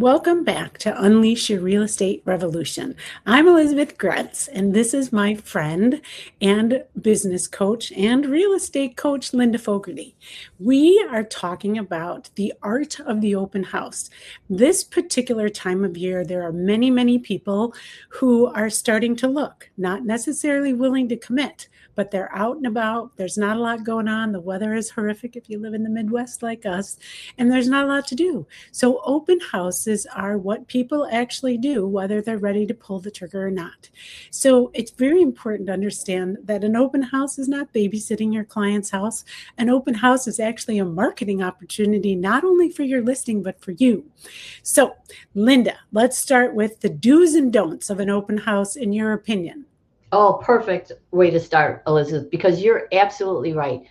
Welcome back to Unleash Your Real Estate Revolution. I'm Elizabeth Gretz, and this is my friend and business coach and real estate coach, Linda Fogarty. We are talking about the art of the open house. This particular time of year, there are many, many people who are starting to look, not necessarily willing to commit, but they're out and about. There's not a lot going on. The weather is horrific if you live in the Midwest like us, and there's not a lot to do. So open houses are what people actually do, whether they're ready to pull the trigger or not. So it's very important to understand that an open house is not babysitting your client's house. An open house is actually a marketing opportunity, not only for your listing, but for you. So Linda, let's start with the do's and don'ts of an open house in your opinion. Oh, perfect way to start, Elizabeth, because you're absolutely right.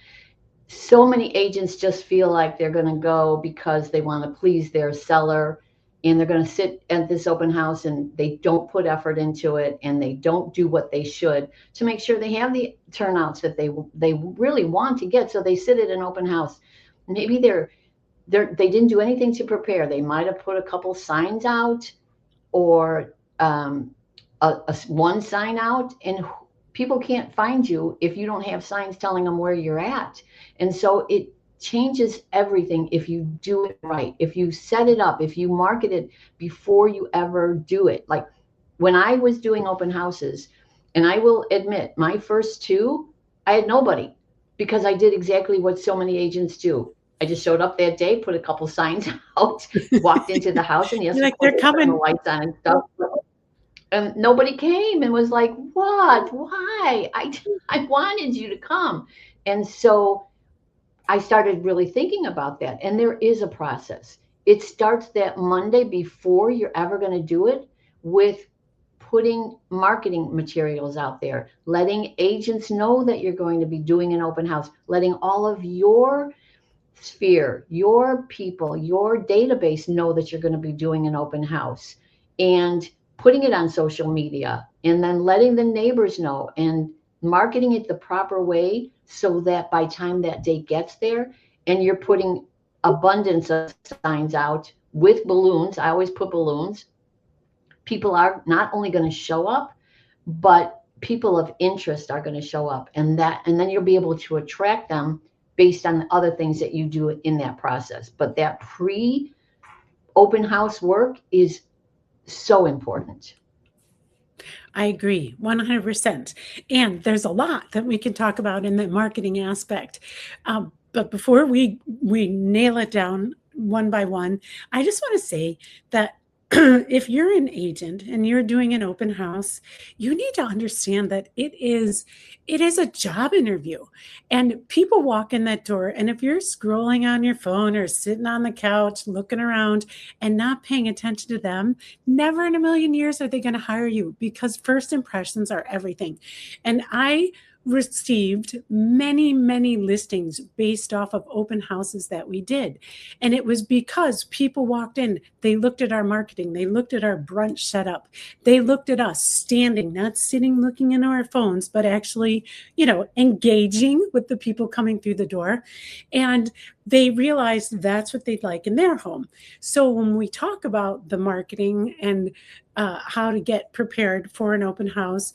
So many agents just feel like they're going to go because they want to please their seller, and they're going to sit at this open house and they don't put effort into it, and they don't do what they should to make sure they have the turnouts that they really want to get. So they sit at an open house. Maybe they didn't do anything to prepare. They might have put a couple signs out, or one sign out, and people can't find you if you don't have signs telling them where you're at. And so it changes everything if you do it right, if you set it up, if you market it before you ever do it. Like when I was doing open houses, and I will admit, my first two, I had nobody, because I did exactly what so many agents do. I just showed up that day, put a couple signs out, walked into the house, and yes, You're like, they're coming. The lights on and stuff. And nobody came and was like, what? Why? I wanted you to come. And so I started really thinking about that. And there is a process. It starts that Monday before you're ever going to do it, with putting marketing materials out there, letting agents know that you're going to be doing an open house, letting all of your sphere, your people, your database know that you're going to be doing an open house, and putting it on social media, and then letting the neighbors know, and marketing it the proper way, so that by time that day gets there, and you're putting abundance of signs out with balloons. I always put balloons. People are not only going to show up, but people of interest are going to show up, and then you'll be able to attract them based on the other things that you do in that process. But that pre-open house work is so important. I agree 100%. And there's a lot that we can talk about in the marketing aspect. But before we nail it down one by one, I just want to say that if you're an agent and you're doing an open house, you need to understand that it is a job interview, and people walk in that door. And if you're scrolling on your phone or sitting on the couch looking around and not paying attention to them, never in a million years are they going to hire you, because first impressions are everything. And I received many, many listings based off of open houses that we did. And it was because people walked in, they looked at our marketing, they looked at our brunch setup, they looked at us standing, not sitting looking into our phones, but actually, engaging with the people coming through the door. And they realized that's what they'd like in their home. So when we talk about the marketing and how to get prepared for an open house,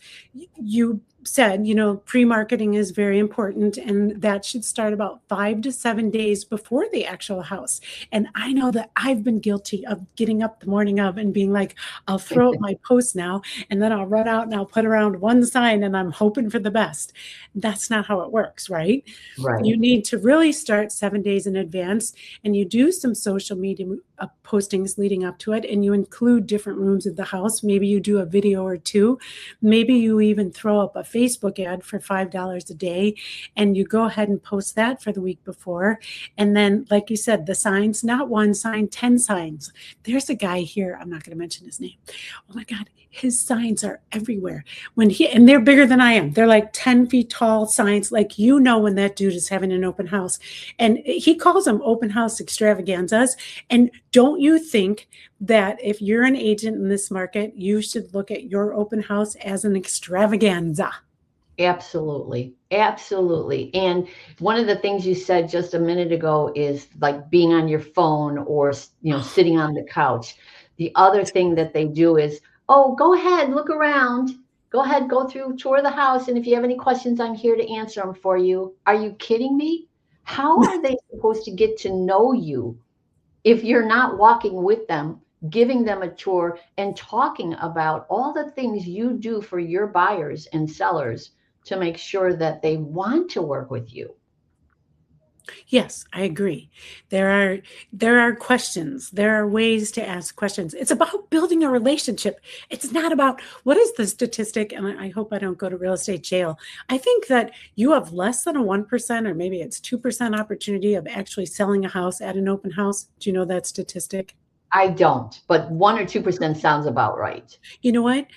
you said, pre-marketing is very important, and that should start about 5 to 7 days before the actual house. And I know that I've been guilty of getting up the morning of and being like, I'll throw up my post now, and then I'll run out and I'll put around one sign and I'm hoping for the best. That's not how it works, right? Right. You need to really start 7 days in advance, and you do some social media postings leading up to it, and you include different rooms of the house. Maybe you do a video or two. Maybe you even throw up a Facebook ad for $5 a day, and you go ahead and post that for the week before. And then, like you said, the signs, not one sign, 10 signs. There's a guy here, I'm not going to mention his name. Oh my God, his signs are everywhere. And they're bigger than I am. They're like 10 feet tall signs. Like, when that dude is having an open house, and he calls them open house extravaganzas. And don't you think that if you're an agent in this market, you should look at your open house as an extravaganza? Absolutely. Absolutely. And one of the things you said just a minute ago is like being on your phone or, sitting on the couch. The other thing that they do is, oh, go ahead, look around. Go ahead, go through, tour the house. And if you have any questions, I'm here to answer them for you. Are you kidding me? How are they supposed to get to know you if you're not walking with them, giving them a tour and talking about all the things you do for your buyers and sellers to make sure that they want to work with you? Yes, I agree. There are questions. There are ways to ask questions. It's about building a relationship. It's not about what is the statistic, and I hope I don't go to real estate jail. I think that you have less than a 1%, or maybe it's 2% opportunity of actually selling a house at an open house. Do you know that statistic? I don't, but 1 or 2% sounds about right. You know what?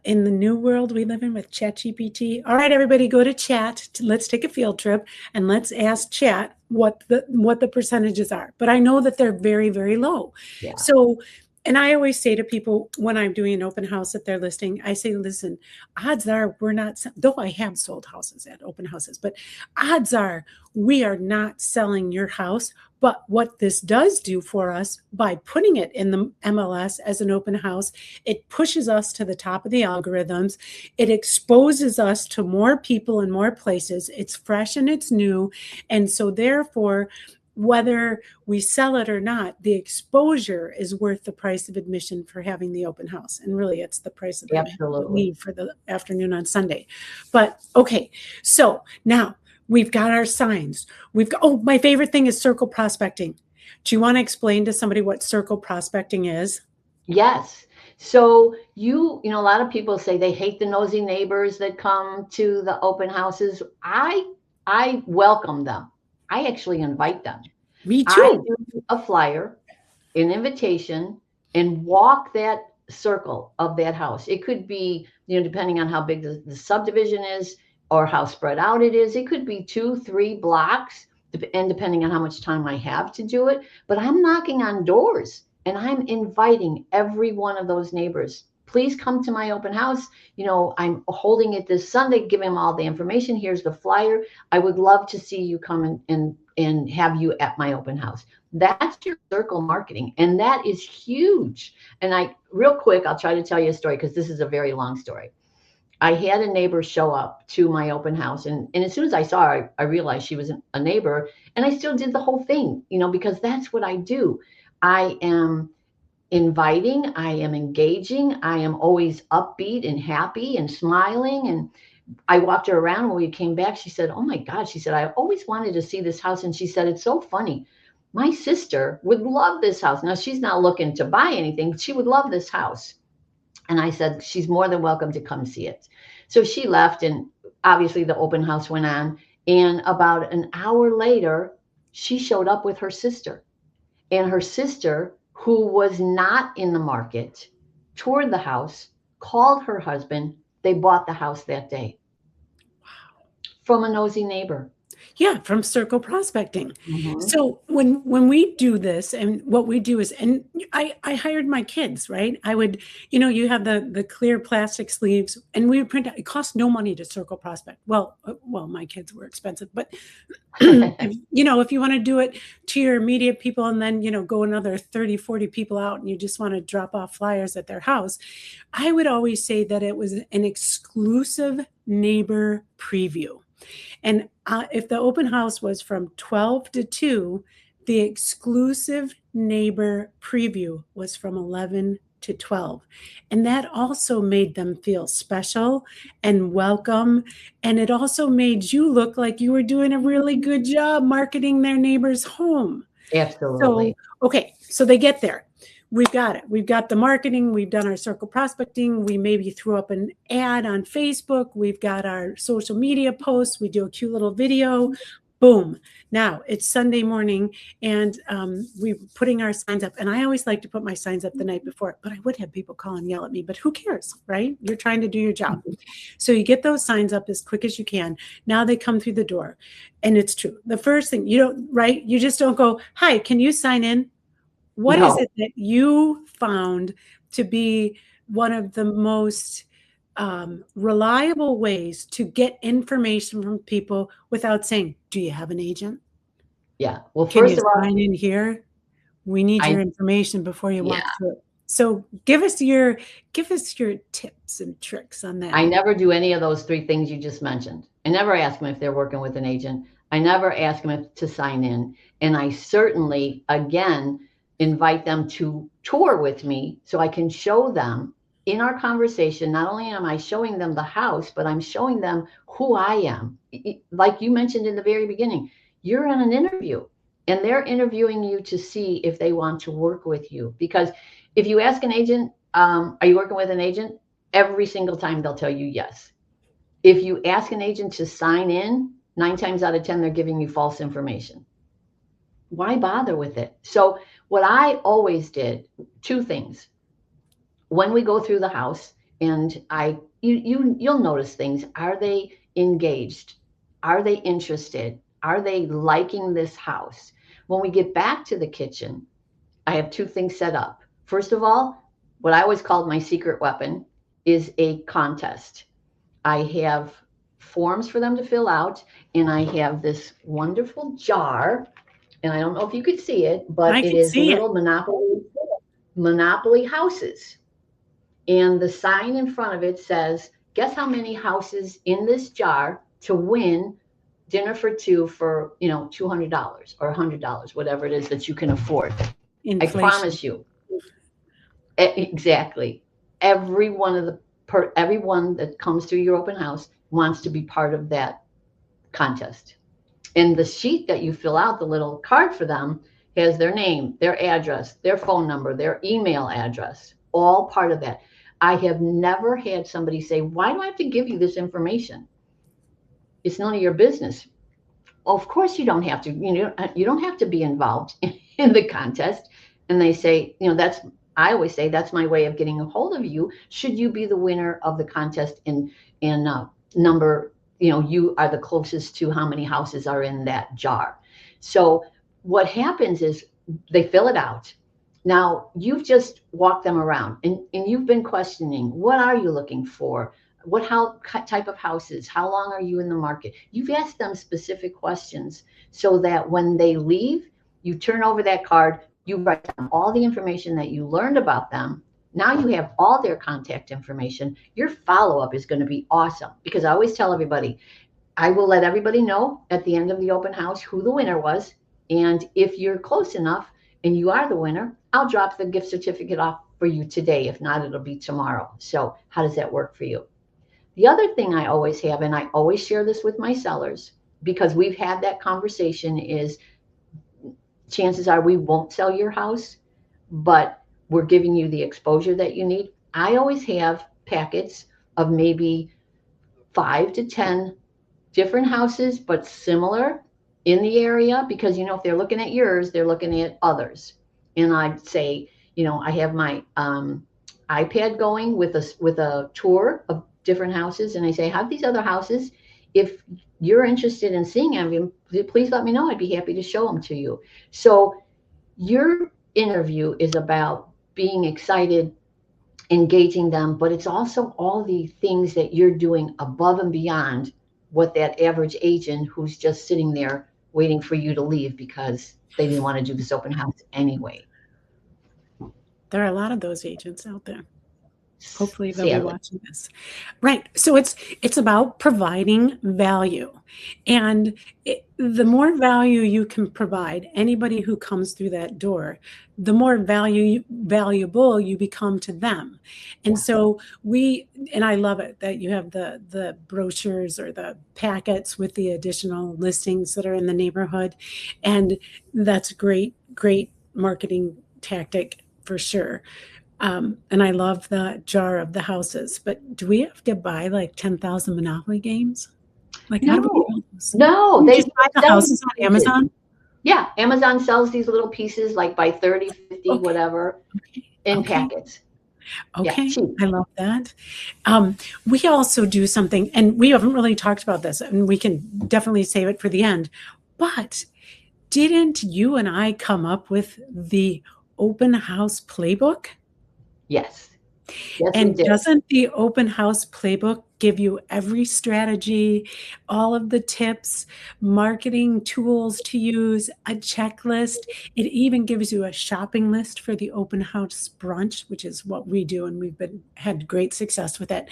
In the new world we live in with ChatGPT, all right, everybody, go to chat. Let's take a field trip and let's ask chat what the percentages are. But I know that they're very, very low. Yeah. So, and I always say to people when I'm doing an open house at their listing, I say, listen, odds are we're not, though I have sold houses at open houses, but odds are we are not selling your house. But what this does do for us by putting it in the MLS as an open house, it pushes us to the top of the algorithms. It exposes us to more people in more places. It's fresh and it's new. And so therefore, whether we sell it or not, the exposure is worth the price of admission for having the open house. And really, it's the price of the leave for the afternoon on Sunday. But okay, so now we've got our signs. We've got, oh, my favorite thing is circle prospecting. Do you want to explain to somebody what circle prospecting is? Yes. So you know, a lot of people say they hate the nosy neighbors that come to the open houses. I welcome them. I actually invite them. Me I too. do a flyer, an invitation, and walk that circle of that house. It could be, you know, depending on how big the subdivision is or how spread out it is. It could be 2-3 blocks, and depending on how much time I have to do it. But I'm knocking on doors and I'm inviting every one of those neighbors. Please come to my open house. You know, I'm holding it this Sunday, giving them all the information. Here's the flyer. I would love to see you come and have you at my open house. That's your circle marketing. And that is huge. And real quick, I'll try to tell you a story because this is a very long story. I had a neighbor show up to my open house. And as soon as I saw her, I realized she was a neighbor. And I still did the whole thing, you know, because that's what I do. I am inviting, I am engaging, I am always upbeat and happy and smiling. And I walked her around. When we came back, she said, oh my God, she said, I always wanted to see this house. And she said, it's so funny. My sister would love this house. Now, she's not looking to buy anything, but she would love this house. And I said, she's more than welcome to come see it. So she left, and obviously the open house went on. And about an hour later, she showed up with her sister. And her sister, who was not in the market, toured the house, called her husband. They bought the house that day. Wow. From a nosy neighbor. Yeah, from circle prospecting. Mm-hmm. So when we do this, and what we do is, and I hired my kids, right? I would, you know, you have the clear plastic sleeves, and we would print out. It costs no money to circle prospect. Well, my kids were expensive, but you know, if you want to do it to your immediate people, and then, you know, go another 30, 40 people out, and you just want to drop off flyers at their house, I would always say that it was an exclusive neighbor preview. And if the open house was from 12 to 2, the exclusive neighbor preview was from 11 to 12. And that also made them feel special and welcome. And it also made you look like you were doing a really good job marketing their neighbor's home. Absolutely. So, okay, so they get there. We've got it. We've got the marketing. We've done our circle prospecting. We maybe threw up an ad on Facebook. We've got our social media posts. We do a cute little video. Boom. Now it's Sunday morning, and we're putting our signs up. And I always like to put my signs up the night before, but I would have people call and yell at me. But who cares, right? You're trying to do your job. So you get those signs up as quick as you can. Now they come through the door. And it's true. The first thing, you don't, right? You just don't go, hi, can you sign in? What is it that you found to be one of the most reliable ways to get information from people without saying, do you have an agent? Yeah. Well, can first you of all, sign in here? We need your information before you walk through it. So give us your tips and tricks on that. I never do any of those three things you just mentioned. I never ask them if they're working with an agent. I never ask them to sign in. And I certainly, again, invite them to tour with me so I can show them in our conversation. Not only am I showing them the house, but I'm showing them who I am. Like you mentioned in the very beginning, you're on an interview and they're interviewing you to see if they want to work with you. Because if you ask an agent, are you working with an agent? Every single time they'll tell you yes. If you ask an agent to sign in, 9 times out of 10, they're giving you false information. Why bother with it? So what I always did, 2 things. When we go through the house and you'll notice things. Are they engaged? Are they interested? Are they liking this house? When we get back to the kitchen, I have 2 things set up. First of all, what I always called my secret weapon is a contest. I have forms for them to fill out, and I have this wonderful jar, and I don't know if you could see it, but it is little Monopoly houses. And the sign in front of it says, guess how many houses in this jar to win dinner for 2 for, $200 or $100, whatever it is that you can afford. Inflation. I promise you. Exactly. Everyone that comes through your open house wants to be part of that contest. And the sheet that you fill out, the little card for them, has their name, their address, their phone number, their email address, all part of that. I have never had somebody say, why do I have to give you this information? It's none of your business. Of course you don't have to, you don't have to be involved in the contest. And they say, I always say that's my way of getting a hold of you. Should you be the winner of the contest in number, you are the closest to how many houses are in that jar. So what happens is they fill it out. Now you've just walked them around and you've been questioning, what are you looking for? How type of houses? How long are you in the market? You've asked them specific questions so that when they leave, you turn over that card, you write down all the information that you learned about them. Now you have all their contact information. Your follow-up is going to be awesome because I always tell everybody, I will let everybody know at the end of the open house who the winner was. And if you're close enough and you are the winner, I'll drop the gift certificate off for you today. If not, it'll be tomorrow. So how does that work for you? The other thing I always have, and I always share this with my sellers because we've had that conversation, is chances are we won't sell your house, but we're giving you the exposure that you need. I always have packets of maybe 5 to 10 different houses, but similar in the area, because, if they're looking at yours, they're looking at others. And I'd say, I have my iPad going with a tour of different houses. And I say, have these other houses. If you're interested in seeing them, please let me know. I'd be happy to show them to you. So your interview is about being excited, engaging them, but it's also all the things that you're doing above and beyond what that average agent who's just sitting there waiting for you to leave because they didn't want to do this open house anyway. There are a lot of those agents out there. Hopefully they'll be watching this. Right. So it's about providing value. And the more value you can provide anybody who comes through that door, the more valuable you become to them. And so and I love it that you have the brochures or the packets with the additional listings that are in the neighborhood. And that's a great marketing tactic for sure. And I love the jar of the houses, but do we have to buy like 10,000 Monopoly games? Like, how do we do those? No, they just buy the houses on Amazon. Yeah, Amazon sells these little pieces like by 30, 50, whatever, in packets. Okay, yeah, I love that. We also do something, and we haven't really talked about this, and we can definitely save it for the end. But didn't you and I come up with the open house playbook? Yes. And doesn't the open house playbook give you every strategy, all of the tips, marketing tools to use, a checklist. It even gives you a shopping list for the open house brunch, which is what we do, and we've had great success with it.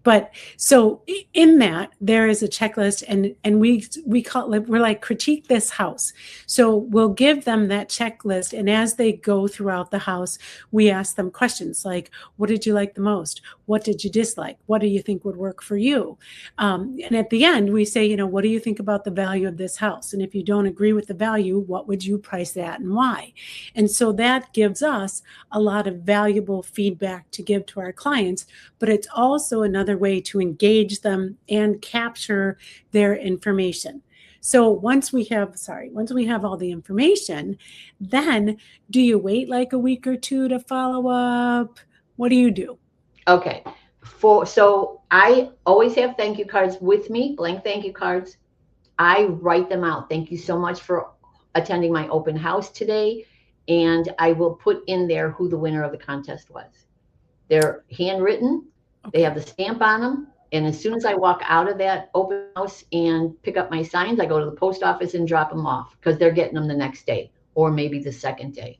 But so in that, there is a checklist, and we call it, we're like, critique this house. So we'll give them that checklist, and as they go throughout the house, we ask them questions like, what did you like the most? What did you dislike? What do you think would work for you? And at the end, we say, what do you think about the value of this house? And if you don't agree with the value, what would you price that and why? And so that gives us a lot of valuable feedback to give to our clients, but it's also another way to engage them and capture their information. So once we have all the information, then do you wait like a week or two to follow up? What do you do? Okay. So I always have thank you cards with me, blank thank you cards. I write them out. Thank you so much for attending my open house today. And I will put in there who the winner of the contest was. They're handwritten. They have the stamp on them. And as soon as I walk out of that open house and pick up my signs, I go to the post office and drop them off because they're getting them the next day or maybe the second day.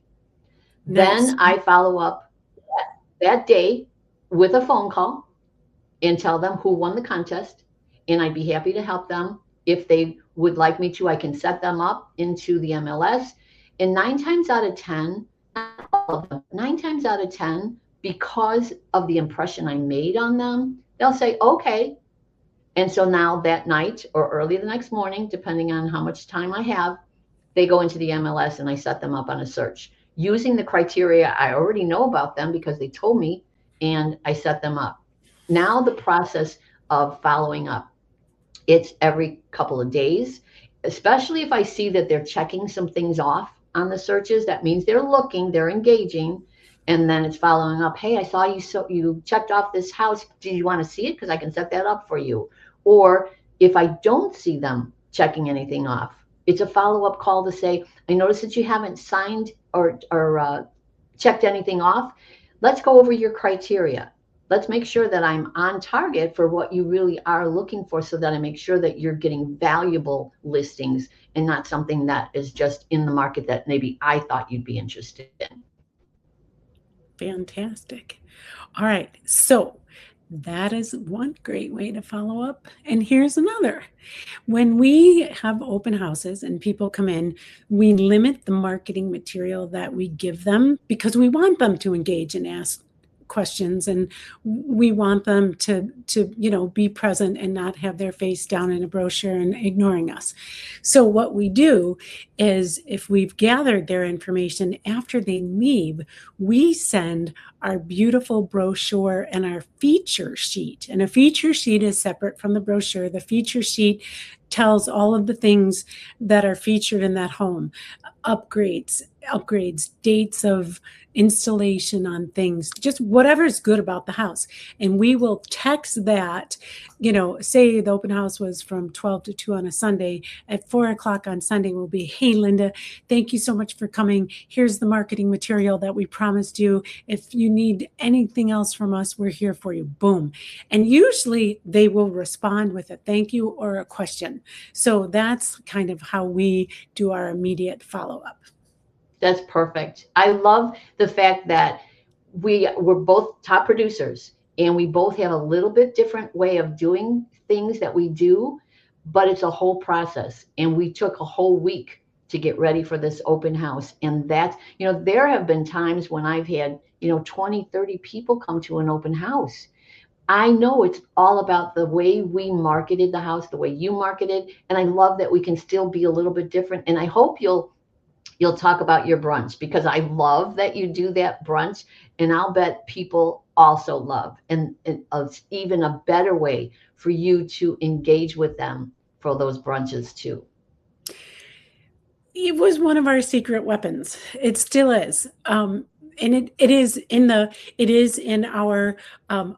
Nice. Then I follow up that day with a phone call and tell them who won the contest. And I'd be happy to help them. If they would like me to, I can set them up into the MLS. And 9 times out of 10, not all of them, 9 times out of 10, because of the impression I made on them, they'll say, okay. And so now that night or early the next morning, depending on how much time I have, they go into the MLS and I set them up on a search using the criteria I already know about them because they told me, and I set them up. Now the process of following up, it's every couple of days, especially if I see that they're checking some things off on the searches. That means they're looking, they're engaging. And then it's following up. Hey, I saw you, so you checked off this house. Do you want to see it? Because I can set that up for you. Or if I don't see them checking anything off, it's a follow-up call to say, I noticed that you haven't signed or checked anything off. Let's go over your criteria. Let's make sure that I'm on target for what you really are looking for so that I make sure that you're getting valuable listings and not something that is just in the market that maybe I thought you'd be interested in. Fantastic. All right. So that is one great way to follow up. And here's another. When we have open houses and people come in, we limit the marketing material that we give them because we want them to engage and ask questions, and we want them to be present and not have their face down in a brochure and ignoring us. So what we do is, if we've gathered their information, after they leave, we send our beautiful brochure and our feature sheet. And a feature sheet is separate from the brochure. The feature sheet tells all of the things that are featured in that home, upgrades, dates of installation on things, just whatever's good about the house. And we will text that, say the open house was from 12 to 2 on a Sunday. At 4 o'clock on Sunday will be, hey, Linda, thank you so much for coming. Here's the marketing material that we promised you. If you need anything else from us, we're here for you. Boom. And usually they will respond with a thank you or a question. So that's kind of how we do our immediate follow-up. That's perfect. I love the fact that we're both top producers and we both have a little bit different way of doing things that we do, but it's a whole process. And we took a whole week to get ready for this open house. And that's, there have been times when I've had, 20, 30 people come to an open house. I know it's all about the way we marketed the house, the way you marketed. And I love that we can still be a little bit different. And I hope you'll talk about your brunch, because I love that you do that brunch, and I'll bet people also love, and it's even a better way for you to engage with them for those brunches too. It was one of our secret weapons. It still is. And it is in our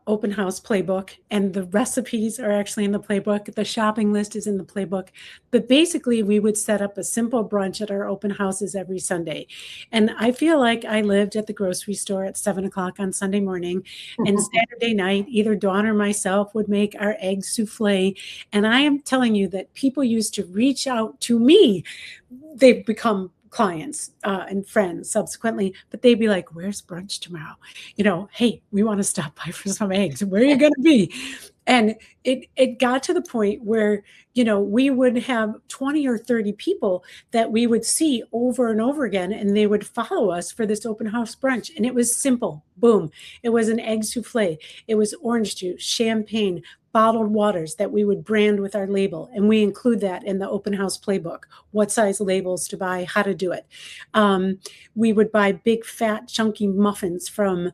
open house playbook, and the recipes are actually in the playbook. The shopping list is in the playbook. But basically, we would set up a simple brunch at our open houses every Sunday. And I feel like I lived at the grocery store at 7 o'clock on Sunday morning, and Saturday night, either Dawn or myself would make our egg souffle. And I am telling you that people used to reach out to me. They've become clients and friends subsequently, but they'd be like, "Where's brunch tomorrow? Hey, we want to stop by for some eggs. Where are you going to be?" And it got to the point where we would have 20 or 30 people that we would see over and over again, and they would follow us for this open house brunch. And it was simple. Boom. It was an egg souffle. It was orange juice, champagne, bottled waters that we would brand with our label. And we include that in the open house playbook, what size labels to buy, how to do it. We would buy big, fat, chunky muffins from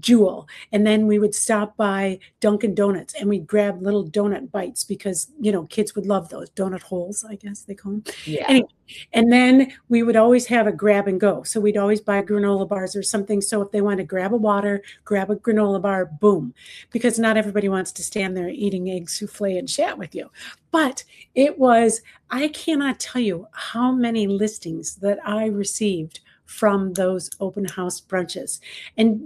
Jewel. And then we would stop by Dunkin' Donuts and we'd grab little donut bites because, kids would love those donut holes, I guess they call them. Yeah. Anyway, and then we would always have a grab and go. So we'd always buy granola bars or something. So if they want to grab a water, grab a granola bar, boom, because not everybody wants to stand there eating egg souffle and chat with you. But I cannot tell you how many listings that I received from those open house brunches. And,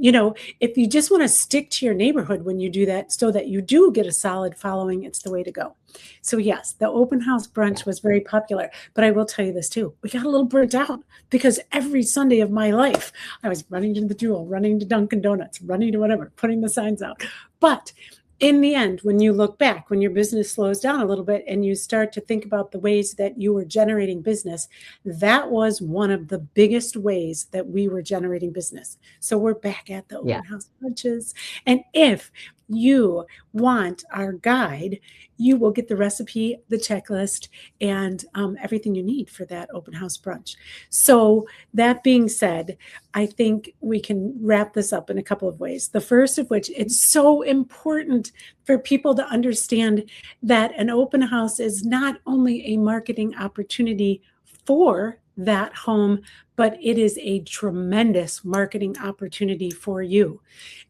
if you just want to stick to your neighborhood when you do that so that you do get a solid following, it's the way to go. So yes, the open house brunch was very popular, but I will tell you this too. We got a little burnt out because every Sunday of my life, I was running to the Jewel, running to Dunkin' Donuts, running to whatever, putting the signs out. But in the end, when you look back, when your business slows down a little bit and you start to think about the ways that you were generating business, that was one of the biggest ways that we were generating business. So we're back at the open house brunches. And if you want our guide, you will get the recipe, the checklist, and everything you need for that open house brunch. So that being said, I think we can wrap this up in a couple of ways. The first of which, it's so important for people to understand that an open house is not only a marketing opportunity for that home, but it is a tremendous marketing opportunity for you.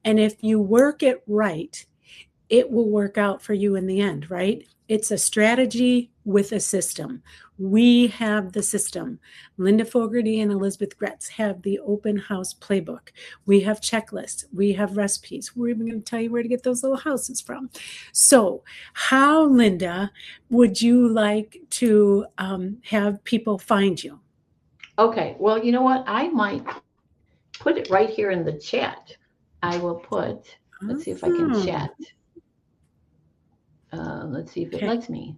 And if you work it right, it will work out for you in the end, right? It's a strategy with a system. We have the system. Linda Fogarty and Elizabeth Gretz have the open house playbook. We have checklists. We have recipes. We're even going to tell you where to get those little houses from. So how, Linda, would you like to have people find you? Okay. Well, you know what? I might put it right here in the chat. I will put, let's see if I can chat. Let's see if it lets me.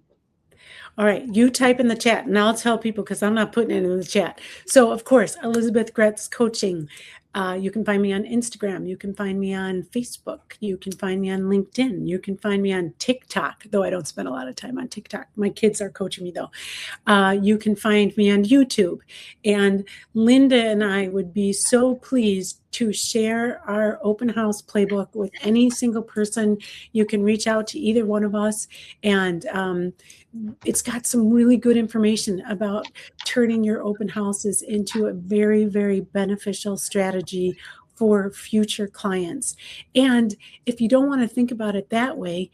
All right, you type in the chat and I'll tell people because I'm not putting it in the chat. So, of course, Elizabeth Gretz Coaching. You can find me on Instagram. You can find me on Facebook. You can find me on LinkedIn. You can find me on TikTok, though I don't spend a lot of time on TikTok. My kids are coaching me, though. You can find me on YouTube. And Linda and I would be so pleased to share our open house playbook with any single person. You can reach out to either one of us, and it's got some really good information about turning your open houses into a very, very beneficial strategy for future clients. And if you don't want to think about it that way,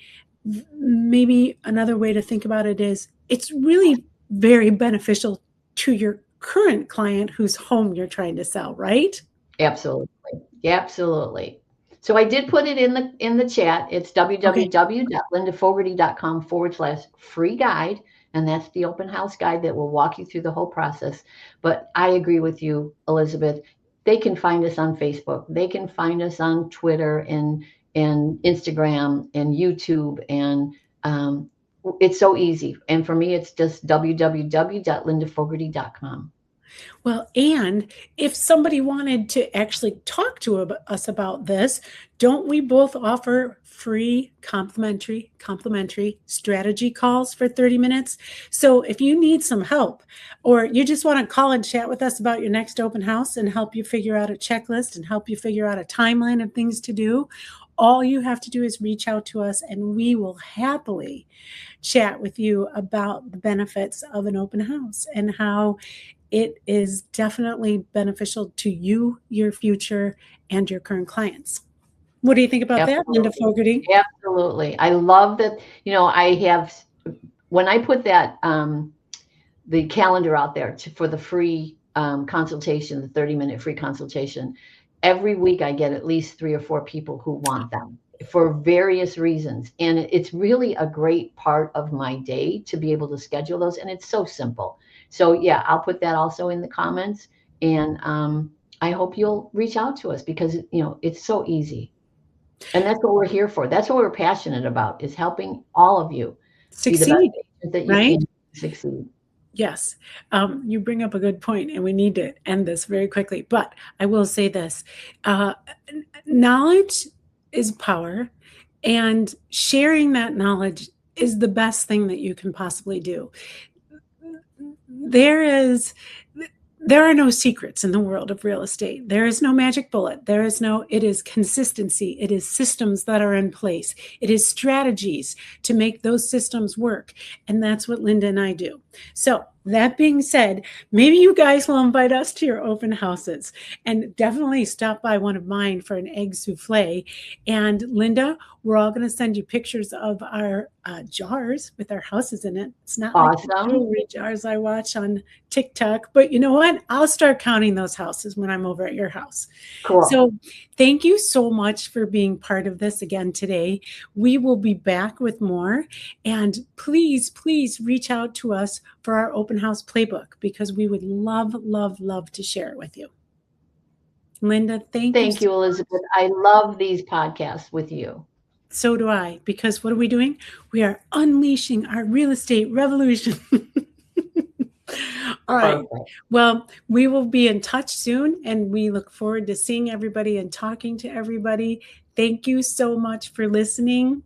maybe another way to think about it is it's really very beneficial to your current client whose home you're trying to sell, right? Absolutely. Absolutely. So I did put it in the chat. It's www.lindafogarty.com/free guide. And that's the open house guide that will walk you through the whole process. But I agree with you, Elizabeth. They can find us on Facebook. They can find us on Twitter and Instagram and YouTube. And it's so easy. And for me, it's just www.lindafogarty.com. Well, and if somebody wanted to actually talk to us about this, don't we both offer free complimentary strategy calls for 30 minutes? So if you need some help, or you just want to call and chat with us about your next open house and help you figure out a checklist and help you figure out a timeline of things to do, all you have to do is reach out to us and we will happily chat with you about the benefits of an open house and how it is definitely beneficial to you, your future, and your current clients. What do you think about that, Linda Absolutely. Fogarty? Absolutely. I love that, I have, when I put that, the calendar out there for the free consultation, the 30-minute free consultation, every week I get at least 3 or 4 people who want them for various reasons. And it's really a great part of my day to be able to schedule those. And it's so simple. So yeah, I'll put that also in the comments. And I hope you'll reach out to us because, it's so easy. And that's what we're here for. That's what we're passionate about, is helping all of you be the best Succeed, agent that you right? can succeed. Yes, you bring up a good point, and we need to end this very quickly. But I will say this: knowledge is power, and sharing that knowledge is the best thing that you can possibly do. There is there are no secrets in the world of real estate. There is no magic bullet. It is consistency. It is systems that are in place. It is strategies to make those systems work. And that's what Linda and I do. So that being said, maybe you guys will invite us to your open houses, and definitely stop by one of mine for an egg souffle. And Linda, we're all going to send you pictures of our jars with our houses in it. It's not like the Awesome. jewelry jars I watch on TikTok, but you know what? I'll start counting those houses when I'm over at your house. Cool. So thank you so much for being part of this again today. We will be back with more. And please, please reach out to us for our open house playbook, because we would love, love, love to share it with you. Linda, Thank you, Elizabeth. I love these podcasts with you. So do I, because what are we doing? We are unleashing our real estate revolution. All right. Perfect. Well, we will be in touch soon, and we look forward to seeing everybody and talking to everybody. Thank you so much for listening.